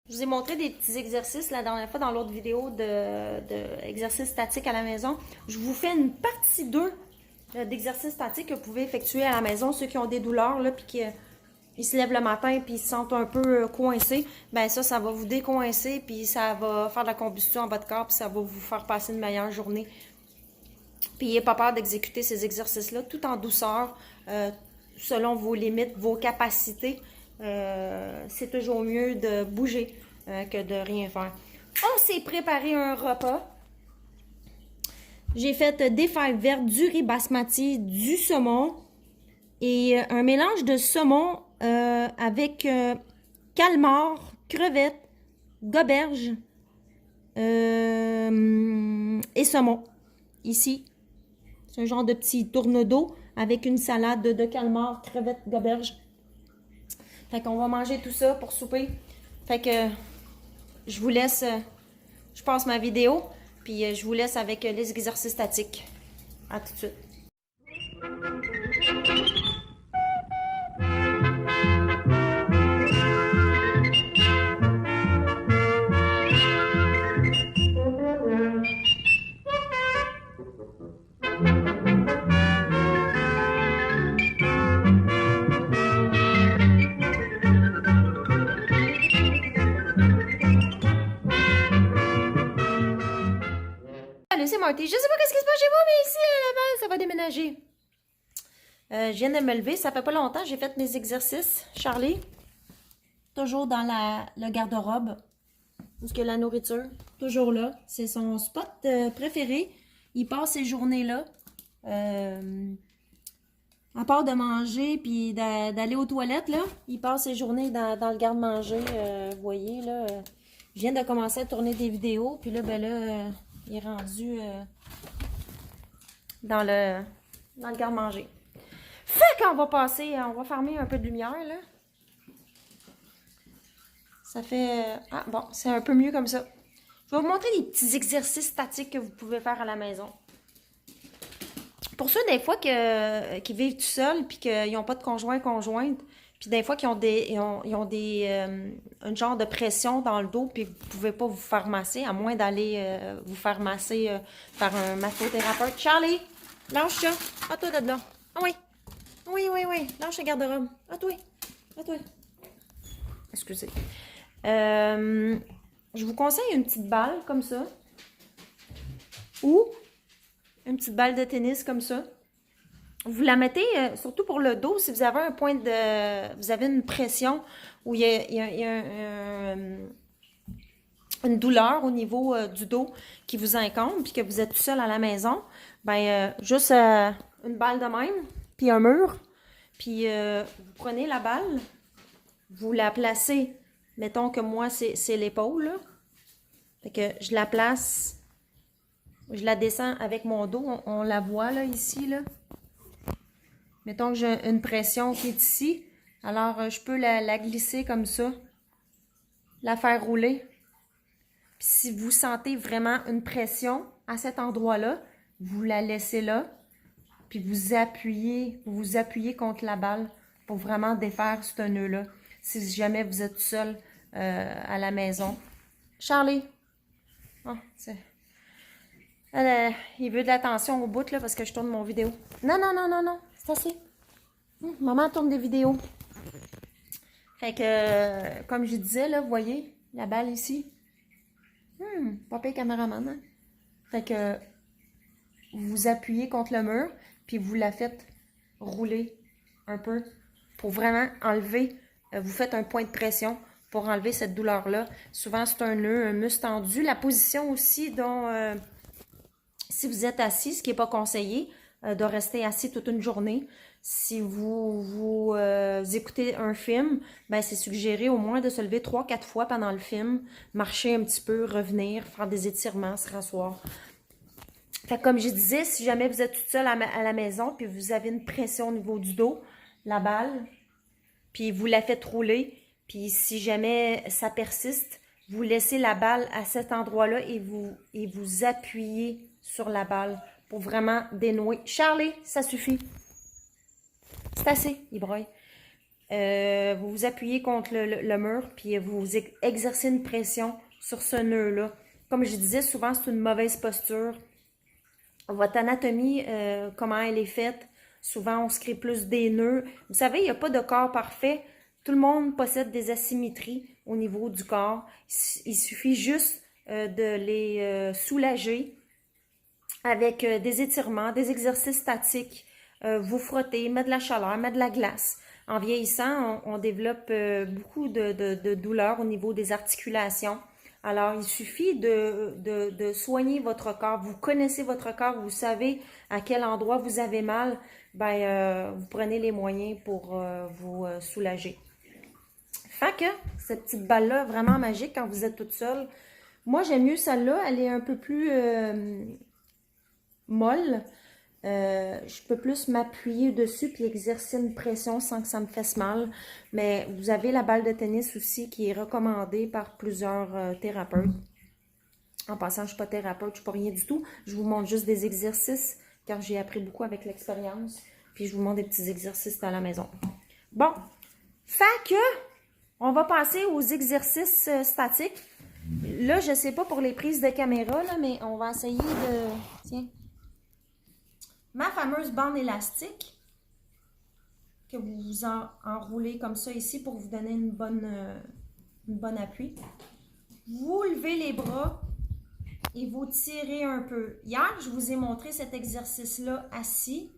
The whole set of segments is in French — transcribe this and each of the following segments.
Je vous ai montré des petits exercices la dernière fois dans l'autre vidéo de exercices statiques à la maison. Je vous fais une partie 2 d'exercices statiques que vous pouvez effectuer à la maison. Ceux qui ont des douleurs, là, puis qui ils se lèvent le matin puis ils se sentent un peu coincés, ben ça va vous décoincer puis ça va faire de la combustion en votre corps puis ça va vous faire passer une meilleure journée. Puis n'ayez pas peur d'exécuter ces exercices-là tout en douceur, selon vos limites, vos capacités. C'est toujours mieux de bouger que de rien faire. On s'est préparé un repas. J'ai fait des fèves vertes, du riz basmati, du saumon et un mélange de saumon avec calmar, crevettes, goberge et saumon. Ici, c'est un genre de petit tourne-dos avec une salade de calmar, crevettes, goberge. Fait qu'on va manger tout ça pour souper. Fait que je vous laisse, je passe ma vidéo, puis je vous laisse avec les exercices statiques. À tout de suite. Salut, c'est Marty. Je sais pas qu'est-ce qui se passe chez vous, mais ici, à la base, ça va déménager. Je viens de me lever, ça fait pas longtemps, j'ai fait mes exercices. Charlie, toujours dans le garde-robe, où il y a la nourriture, toujours là. C'est son spot préféré. Il passe ses journées là. À part de manger puis d'aller aux toilettes, là, il passe ses journées dans le garde-manger. Vous voyez, là, je viens de commencer à tourner des vidéos, puis là, ben là, il est rendu dans le garde-manger. Fait qu'on va passer, on va fermer un peu de lumière, là. Ça fait... ah, bon, c'est un peu mieux comme ça. Je vais vous montrer des petits exercices statiques que vous pouvez faire à la maison. Pour ceux, des fois, qui vivent tout seuls puis qu'ils n'ont pas de conjointe, puis des fois, qu'ils ont un genre de pression dans le dos puis vous ne pouvez pas vous faire masser, à moins d'aller vous faire masser par un massothérapeute. Charlie, lâche ça. À toi de là. Ah oui. Oui. Lâche le garde-robe. À toi. Excusez. Je vous conseille une petite balle comme ça. Ou une petite balle de tennis comme ça. Vous la mettez, surtout pour le dos, si vous avez un point de... Vous avez une pression où il y a une douleur au niveau du dos qui vous incombe, puis que vous êtes tout seul à la maison, ben juste une balle de même, puis un mur. Puis vous prenez la balle, vous la placez, mettons que moi, c'est l'épaule, là. Fait que je la place, je la descends avec mon dos, on la voit, là, ici, là. Mettons que j'ai une pression qui est ici, alors je peux la glisser comme ça, la faire rouler. Puis si vous sentez vraiment une pression à cet endroit-là, vous la laissez là, puis vous appuyez contre la balle pour vraiment défaire ce nœud-là, si jamais vous êtes seul à la maison. Charlie! Oh, il veut de l'attention au bout, là, parce que je tourne mon vidéo. Non, c'est assez. Maman tourne des vidéos. Fait que, comme je disais, là, vous voyez, la balle ici. Pas pire caméraman, hein? Fait que, vous appuyez contre le mur, puis vous la faites rouler un peu pour vraiment enlever, vous faites un point de pression pour enlever cette douleur-là. Souvent, c'est un nœud, un muscle tendu. La position aussi dont, si vous êtes assis, ce qui n'est pas conseillé, de rester assis toute une journée. Si vous écoutez un film, ben c'est suggéré au moins de se lever 3-4 fois pendant le film, marcher un petit peu, revenir, faire des étirements, se rasseoir. Fait que comme je disais, si jamais vous êtes toute seule à la maison, puis vous avez une pression au niveau du dos, la balle, puis vous la faites rouler, puis si jamais ça persiste, vous laissez la balle à cet endroit-là et vous appuyez sur la balle pour vraiment dénouer. Charlie, ça suffit. C'est assez, il broye. Vous vous appuyez contre le mur, puis vous exercez une pression sur ce nœud-là. Comme je disais, souvent, c'est une mauvaise posture. Votre anatomie, comment elle est faite, souvent, on se crée plus des nœuds. Vous savez, il n'y a pas de corps parfait. Tout le monde possède des asymétries au niveau du corps. Il suffit juste de les soulager avec des étirements, des exercices statiques, vous frotter, mettre de la chaleur, mettre de la glace. En vieillissant, on développe beaucoup de douleurs au niveau des articulations. Alors, il suffit de soigner votre corps. Vous connaissez votre corps, vous savez à quel endroit vous avez mal. Vous prenez les moyens pour vous soulager. Fait que cette petite balle-là, vraiment magique quand vous êtes toute seule. Moi, j'aime mieux celle-là. Elle est un peu plus molle. Je peux plus m'appuyer dessus puis exercer une pression sans que ça me fasse mal. Mais vous avez la balle de tennis aussi qui est recommandée par plusieurs thérapeutes. En passant, je ne suis pas thérapeute, je ne suis pas rien du tout. Je vous montre juste des exercices car j'ai appris beaucoup avec l'expérience. Puis je vous montre des petits exercices à la maison. Bon, fait que on va passer aux exercices statiques. Là, je ne sais pas pour les prises de caméra, là, mais on va essayer de... Tiens. Ma fameuse bande élastique, que vous enroulez comme ça ici pour vous donner une bonne appui. Vous levez les bras et vous tirez un peu. Hier, je vous ai montré cet exercice-là assis,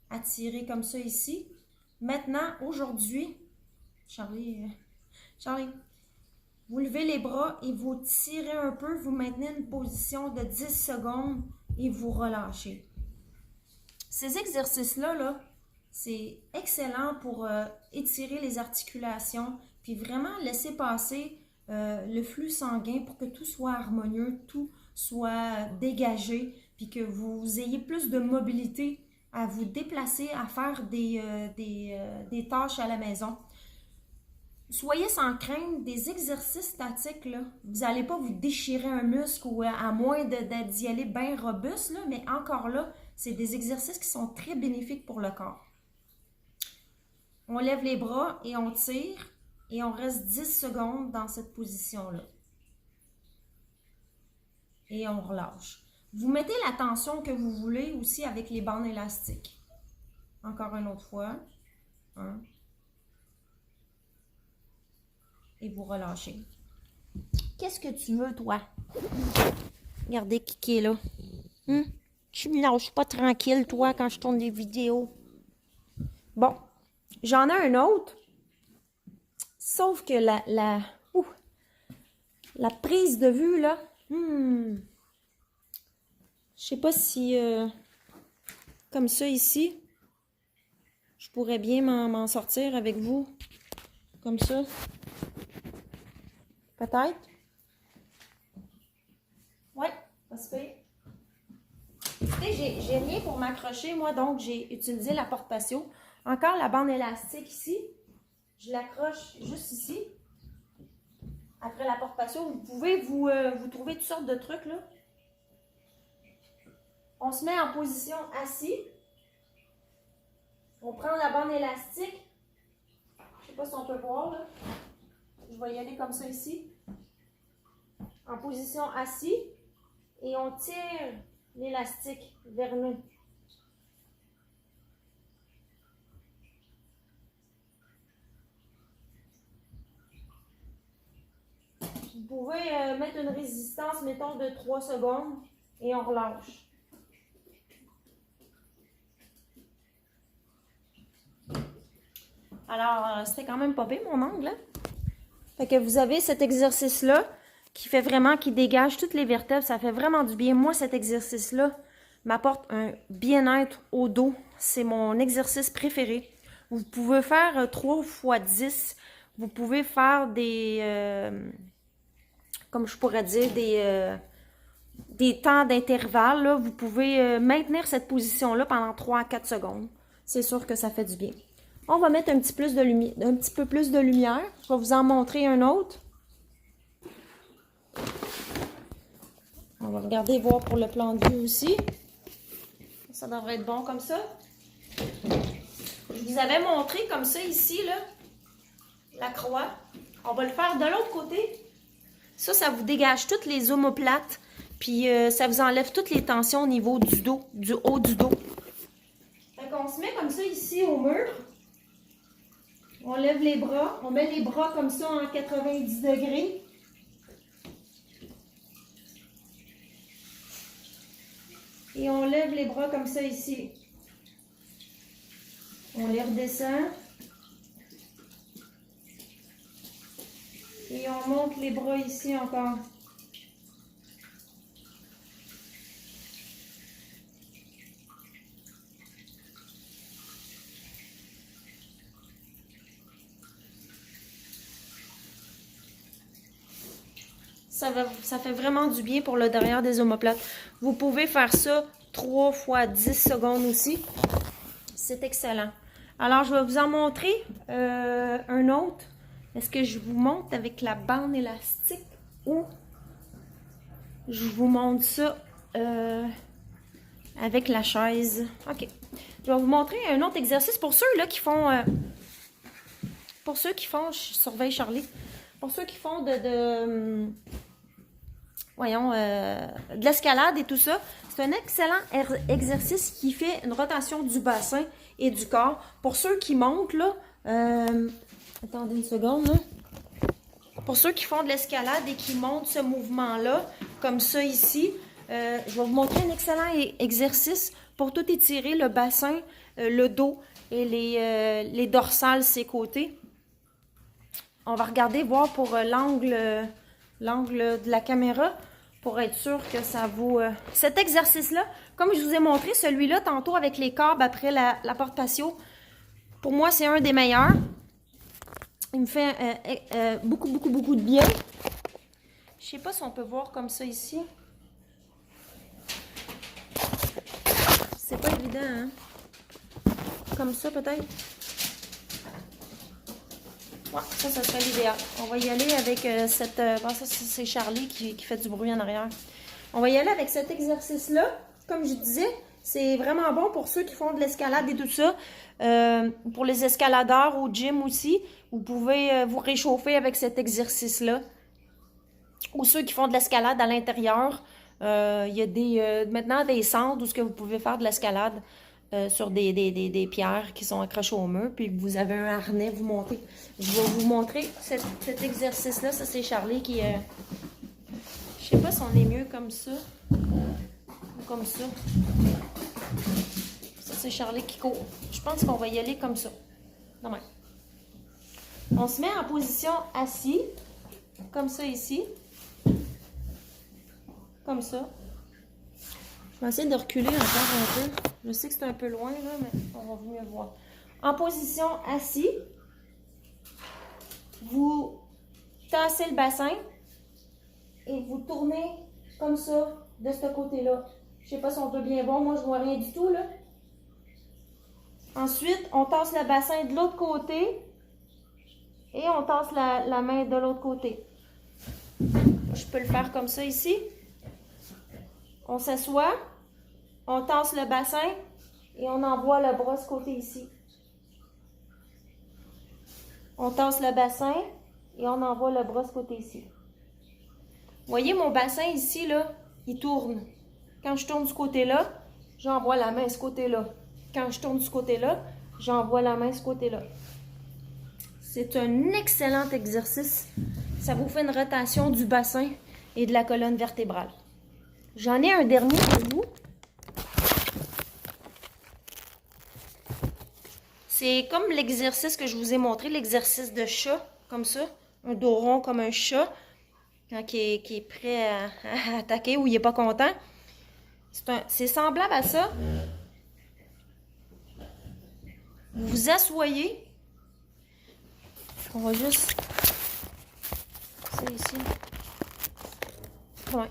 à tirer comme ça ici. Maintenant, aujourd'hui, Charlie, vous levez les bras et vous tirez un peu, vous maintenez une position de 10 secondes et vous relâchez. Ces exercices-là, là, c'est excellent pour étirer les articulations, puis vraiment laisser passer le flux sanguin pour que tout soit harmonieux, tout soit dégagé, puis que vous ayez plus de mobilité à vous déplacer, à faire des tâches à la maison. Soyez sans crainte, des exercices statiques, là, vous n'allez pas vous déchirer un muscle ou à moins d'y aller bien robuste, là, mais encore là, c'est des exercices qui sont très bénéfiques pour le corps. On lève les bras et on tire et on reste 10 secondes dans cette position-là. Et on relâche. Vous mettez la tension que vous voulez aussi avec les bandes élastiques. Encore une autre fois. 1. Et vous relâchez. Qu'est-ce que tu veux, toi? Regardez qui est là. Tu me lâches pas tranquille, toi, quand je tourne des vidéos. Bon, j'en ai un autre. Sauf que la prise de vue, là, je sais pas si, comme ça ici, je pourrais bien m'en sortir avec vous. Comme ça. Peut-être? Ouais, ça se fait. Écoutez, j'ai rien pour m'accrocher, moi, donc j'ai utilisé la porte-patio. Encore la bande élastique ici. Je l'accroche juste ici. Après la porte-patio, vous pouvez vous trouver toutes sortes de trucs, là. On se met en position assis. On prend la bande élastique. Je sais pas si on peut voir, là. Je vais y aller comme ça ici. En position assis. Et on tire l'élastique vers nous. Vous pouvez mettre une résistance, mettons, de 3 secondes et on relâche. Alors, c'était quand même pas bien mon angle, hein? Fait que vous avez cet exercice-là qui fait vraiment, qui dégage toutes les vertèbres. Ça fait vraiment du bien. Moi, cet exercice-là m'apporte un bien-être au dos. C'est mon exercice préféré. Vous pouvez faire 3 fois 10. Vous pouvez faire des, comme je pourrais dire, des temps d'intervalle. Vous pouvez maintenir cette position-là pendant 3 à 4 secondes. C'est sûr que ça fait du bien. On va mettre un petit peu plus de lumière. Je vais vous en montrer un autre. On va regarder, voir pour le plan de vue aussi. Ça devrait être bon comme ça. Je vous avais montré comme ça ici, là. la croix. On va le faire de l'autre côté. Ça vous dégage toutes les omoplates. Puis ça vous enlève toutes les tensions au niveau du dos, du haut du dos. Fait qu'on se met comme ça ici au mur. On lève les bras. On met les bras comme ça en 90 degrés. Et on lève les bras comme ça ici. On les redescend. Et on monte les bras ici encore. Ça fait vraiment du bien pour le derrière des omoplates. Vous pouvez faire ça 3 fois 10 secondes aussi. C'est excellent. Alors, je vais vous en montrer un autre. Est-ce que je vous montre avec la bande élastique ou je vous montre ça avec la chaise? OK. Je vais vous montrer un autre exercice pour ceux là qui font... je surveille Charlie. Pour ceux qui font de l'escalade et tout ça, c'est un excellent exercice qui fait une rotation du bassin et du corps. Pour ceux qui montent, là, attendez une seconde, là. Pour ceux qui font de l'escalade et qui montent ce mouvement-là, comme ça ici, je vais vous montrer un excellent exercice pour tout étirer, le bassin, le dos et les dorsales, ses côtés. On va regarder, voir pour l'angle de la caméra pour être sûr que ça vaut... Cet exercice-là, comme je vous ai montré, celui-là, tantôt avec les câbles après la porte patio, pour moi, c'est un des meilleurs. Il me fait beaucoup de bien. Je sais pas si on peut voir comme ça ici. C'est pas évident, hein? Comme ça, peut-être. Ouais, ça serait l'idéal. On va y aller avec cette... ça, c'est Charlie qui fait du bruit en arrière. On va y aller avec cet exercice-là. Comme je disais, c'est vraiment bon pour ceux qui font de l'escalade et tout ça. Pour les escaladeurs au gym aussi, vous pouvez vous réchauffer avec cet exercice-là. Ou ceux qui font de l'escalade à l'intérieur. Il y a maintenant des centres où vous pouvez faire de l'escalade. Sur des pierres qui sont accrochées au mur, puis vous avez un harnais, vous montez. Je vais vous montrer cet exercice-là. Ça, c'est Charlie qui... je sais pas si on est mieux comme ça ou comme ça. Ça, c'est Charlie qui court. Je pense qu'on va y aller comme ça. Non, mais. On se met en position assis, comme ça ici. Comme ça. Je vais essayer de reculer encore un peu. Je sais que c'est un peu loin, là, mais on va mieux voir. En position assis, vous tassez le bassin et vous tournez comme ça de ce côté-là. Je ne sais pas si on peut bien voir. Moi, je ne vois rien du tout, là. Ensuite, on tasse le bassin de l'autre côté et on tasse la main de l'autre côté. Je peux le faire comme ça ici. On s'assoit. On tasse le bassin et on envoie le bras ce côté ici. On tasse le bassin et on envoie le bras ce côté ici. Vous voyez mon bassin ici, là, il tourne. Quand je tourne du côté-là, j'envoie la main ce côté-là. Quand je tourne du côté-là, j'envoie la main ce côté-là. C'est un excellent exercice. Ça vous fait une rotation du bassin et de la colonne vertébrale. J'en ai un dernier pour vous. C'est comme l'exercice que je vous ai montré, l'exercice de chat, comme ça. Un dos rond comme un chat, quand qui est prêt à attaquer ou il n'est pas content. C'est semblable à ça. Vous vous asseyez. On va juste... ça ici. Ouais.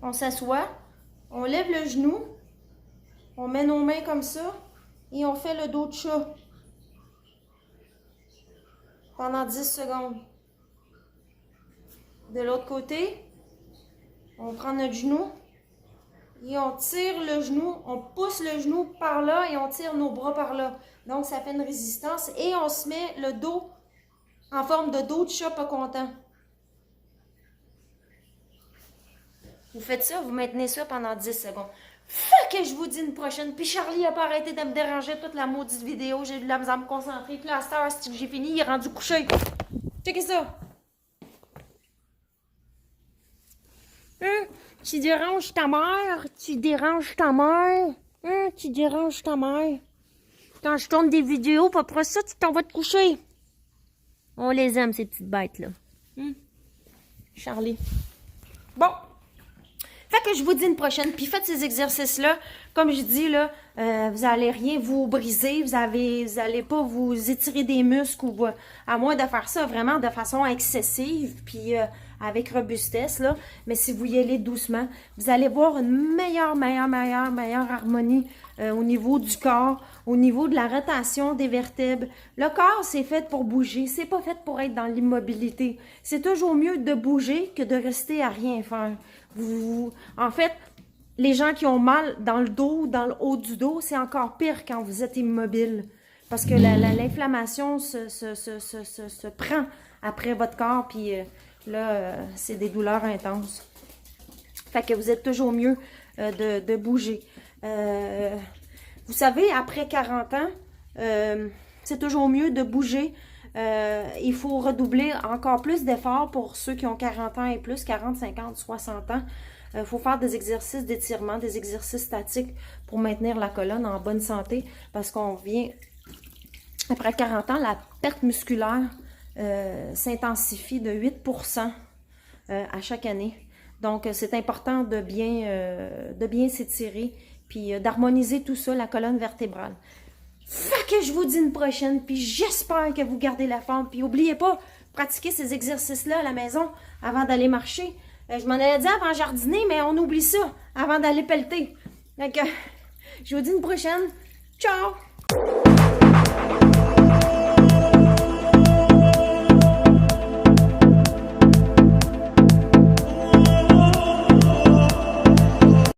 On s'assoit. On lève le genou. On met nos mains comme ça. Et on fait le dos de chat pendant 10 secondes. De l'autre côté, on prend notre genou et on tire le genou, on pousse le genou par là et on tire nos bras par là. Donc, ça fait une résistance et on se met le dos En forme de dos de chat pas content. Vous faites ça, vous maintenez ça pendant 10 secondes. Fait que je vous dis une prochaine. Puis Charlie a pas arrêté de me déranger toute la maudite vidéo. J'ai eu de la misère à me concentrer. Puis là, à cette heure, si j'ai fini, il est rendu couché. Checkez ça. Hein? Tu déranges ta mère? Tu déranges ta mère? Hein? Tu déranges ta mère? Quand je tourne des vidéos, puis après ça, tu t'en vas te coucher. On les aime, ces petites bêtes-là. Charlie. Bon. Fait que je vous dis une prochaine. Puis faites ces exercices-là. Comme je dis, là, vous allez rien vous briser. Vous allez pas vous étirer des muscles. Ou, à moins de faire ça vraiment de façon excessive. Puis avec robustesse, là. Mais si vous y allez doucement, vous allez voir une meilleure harmonie au niveau du corps, au niveau de la rotation des vertèbres. Le corps, c'est fait pour bouger. C'est pas fait pour être dans l'immobilité. C'est toujours mieux de bouger que de rester à rien faire. En fait, les gens qui ont mal dans le dos, dans le haut du dos, c'est encore pire quand vous êtes immobile. Parce que l'inflammation se prend après votre corps, puis là, c'est des douleurs intenses. Fait que vous êtes toujours mieux de bouger. Vous savez, après 40 ans, c'est toujours mieux de bouger. Il faut redoubler encore plus d'efforts pour ceux qui ont 40 ans et plus, 40, 50, 60 ans. Il faut faire des exercices d'étirement, des exercices statiques pour maintenir la colonne en bonne santé parce qu'on vient, après 40 ans, la perte musculaire s'intensifie de 8% à chaque année. Donc, c'est important de bien s'étirer puis d'harmoniser tout ça, la colonne vertébrale. Fait que je vous dis une prochaine, puis j'espère que vous gardez la forme. Puis n'oubliez pas, pratiquer ces exercices-là à la maison avant d'aller marcher. Je m'en allais dire avant jardiner, mais on oublie ça avant d'aller pelleter. Fait que je vous dis une prochaine. Ciao!